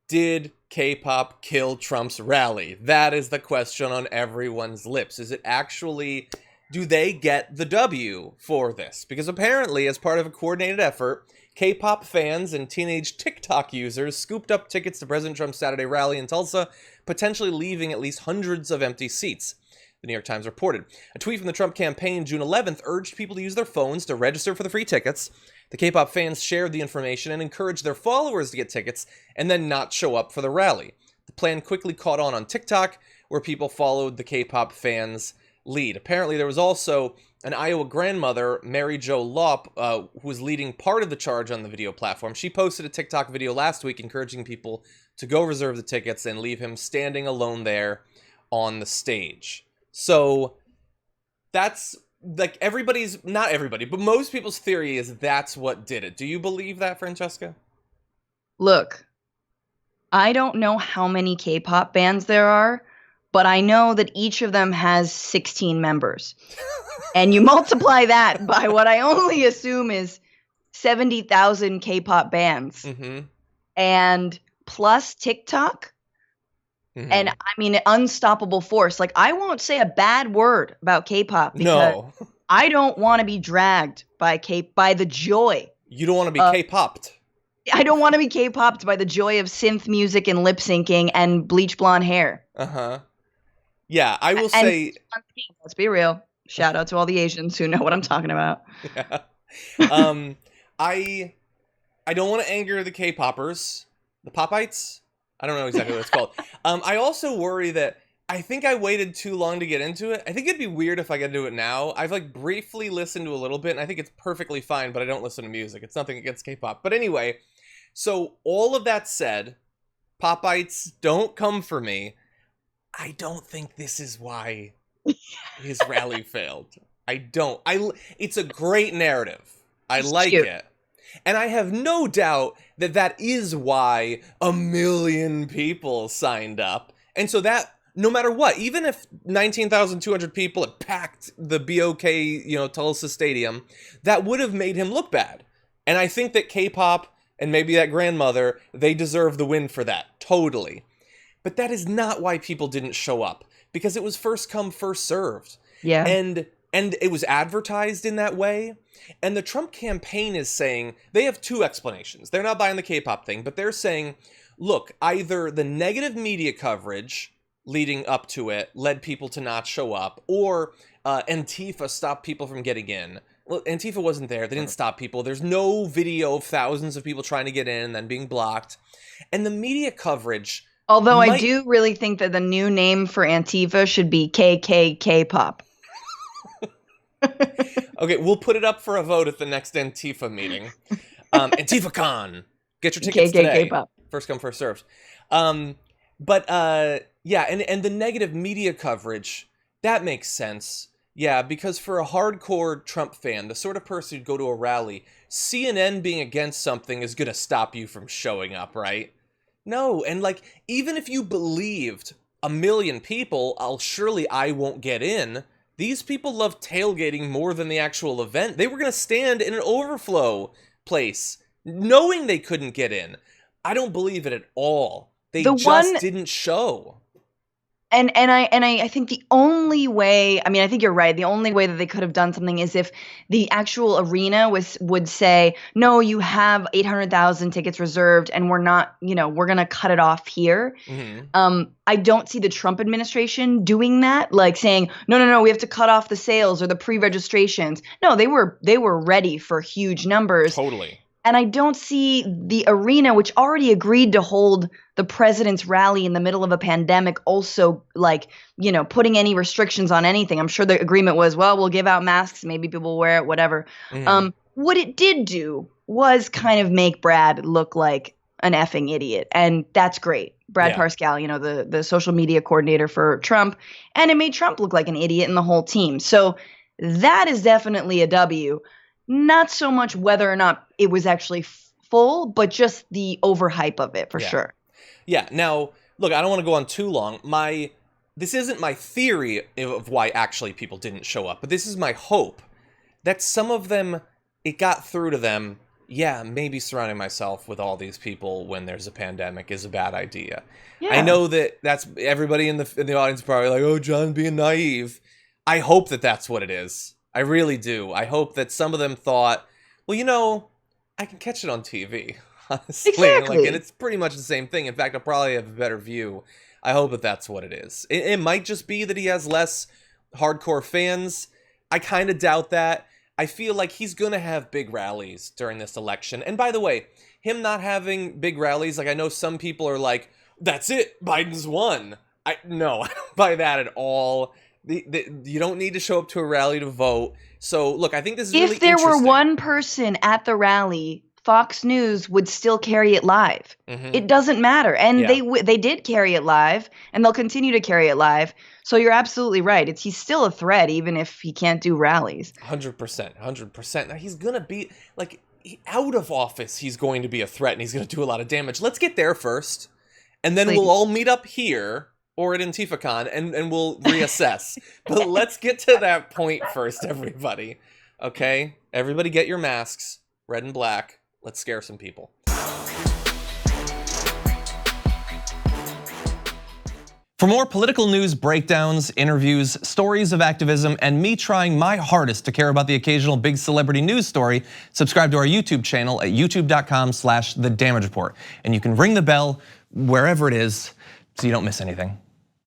Did K-pop kill Trump's rally? That is the question on everyone's lips. Is it actually, do they get the W for this? Because apparently, as part of a coordinated effort, K-pop fans and teenage TikTok users scooped up tickets to President Trump's Saturday rally in Tulsa, potentially leaving at least hundreds of empty seats. The New York Times reported. A tweet from the Trump campaign June 11th urged people to use their phones to register for the free tickets. The K-pop fans shared the information and encouraged their followers to get tickets and then not show up for the rally. The plan quickly caught on TikTok, where people followed the K-pop fans' lead. Apparently, there was also an Iowa grandmother, Mary Jo Lopp, who was leading part of the charge on the video platform. She posted a TikTok video last week encouraging people to go reserve the tickets and leave him standing alone there on the stage. So that's like not everybody, but most people's theory is that's what did it. Do you believe that, Francesca? Look, I don't know how many K-pop bands there are, but I know that each of them has 16 members. And you multiply that by what I only assume is 70,000 K-pop bands. Mm-hmm. And plus TikTok. Mm-hmm. And I mean, unstoppable force. Like, I won't say a bad word about K-pop because I don't want to be dragged by the joy. You don't want to be K-popped. I don't want to be K-popped by the joy of synth music and lip syncing and bleach blonde hair. Uh-huh. Yeah, I will say... Let's be real. Shout out to all the Asians who know what I'm talking about. Yeah. I don't want to anger the K-poppers. The Popites? I don't know exactly what it's called. I also worry that I think I waited too long to get into it. I think it'd be weird if I got to do it now. I've like briefly listened to a little bit, and I think it's perfectly fine, but I don't listen to music. It's nothing against K-pop. But anyway, so all of that said, Popites, don't come for me. I don't think this is why his rally failed. I don't. It's a great narrative. I like it. And I have no doubt that that is why 1 million people signed up. And so that, no matter what, even if 19,200 people had packed the BOK, Tulsa Stadium, that would have made him look bad. And I think that K-pop and maybe that grandmother, they deserve the win for that. Totally. But that is not why people didn't show up. Because it was first come, first served. Yeah. And it was advertised in that way. And the Trump campaign is saying, they have two explanations. They're not buying the K-pop thing, but they're saying, look, either the negative media coverage leading up to it led people to not show up, or Antifa stopped people from getting in. Well, Antifa wasn't there. They didn't stop people. There's no video of thousands of people trying to get in and then being blocked. And the media coverage... Although I do really think that the new name for Antifa should be KKK-pop. Okay, we'll put it up for a vote at the next Antifa meeting. AntifaCon! Get your tickets today. KKK-pop. First come, first served. Yeah, and the negative media coverage, that makes sense. Yeah, because for a hardcore Trump fan, the sort of person who'd go to a rally, CNN being against something is going to stop you from showing up, right? No, and like, even if you believed 1 million people, surely I won't get in. These people love tailgating more than the actual event. They were going to stand in an overflow place, knowing they couldn't get in. I don't believe it at all. They didn't show. And I think the only way, I mean, I think you're right. The only way that they could have done something is if the actual arena would say, no, you have 800,000 tickets reserved and we're not, we're going to cut it off here. Mm-hmm. I don't see the Trump administration doing that, like saying, no, we have to cut off the sales or the pre-registrations. No, they were ready for huge numbers. Totally. And I don't see the arena, which already agreed to hold the president's rally in the middle of a pandemic, also putting any restrictions on anything. I'm sure the agreement was, well, we'll give out masks, maybe people will wear it, whatever. Mm. What it did do was kind of make Brad look like an effing idiot. And that's great. Brad Parscale, the social media coordinator for Trump. And it made Trump look like an idiot and the whole team. So that is definitely a W. Not so much whether or not it was actually full, but just the overhype of it for sure. Yeah. Now, look, I don't want to go on too long. This isn't my theory of why actually people didn't show up, but this is my hope that some of them, it got through to them yeah, maybe surrounding myself with all these people when there's a pandemic is a bad idea. Yeah. I know that's everybody in the audience is probably like, oh, John being naive. I hope that that's what it is. I really do. I hope that some of them thought, well, I can catch it on TV, honestly. Exactly. And it's pretty much the same thing. In fact, I'll probably have a better view. I hope that that's what it is. It might just be that he has less hardcore fans. I kind of doubt that. I feel like he's going to have big rallies during this election. And by the way, him not having big rallies, like I know some people are like, that's it, Biden's won. No, I don't buy that at all. You don't need to show up to a rally to vote. So, look, I think this is really interesting. If there were one person at the rally, Fox News would still carry it live. It doesn't matter. And they did carry it live, and they'll continue to carry it live. So you're absolutely right. He's still a threat, even if he can't do rallies. 100%. 100%. Now, he's going to be, like, out of office, he's going to be a threat, and he's going to do a lot of damage. Let's get there first, and then we'll all meet up here or at AntifaCon, and we'll reassess. But let's get to that point first, everybody. Okay? Everybody get your masks, red and black. Let's scare some people. For more political news breakdowns, interviews, stories of activism, and me trying my hardest to care about the occasional big celebrity news story, subscribe to our YouTube channel at youtube.com/The Damage Report. And you can ring the bell wherever it is so you don't miss anything.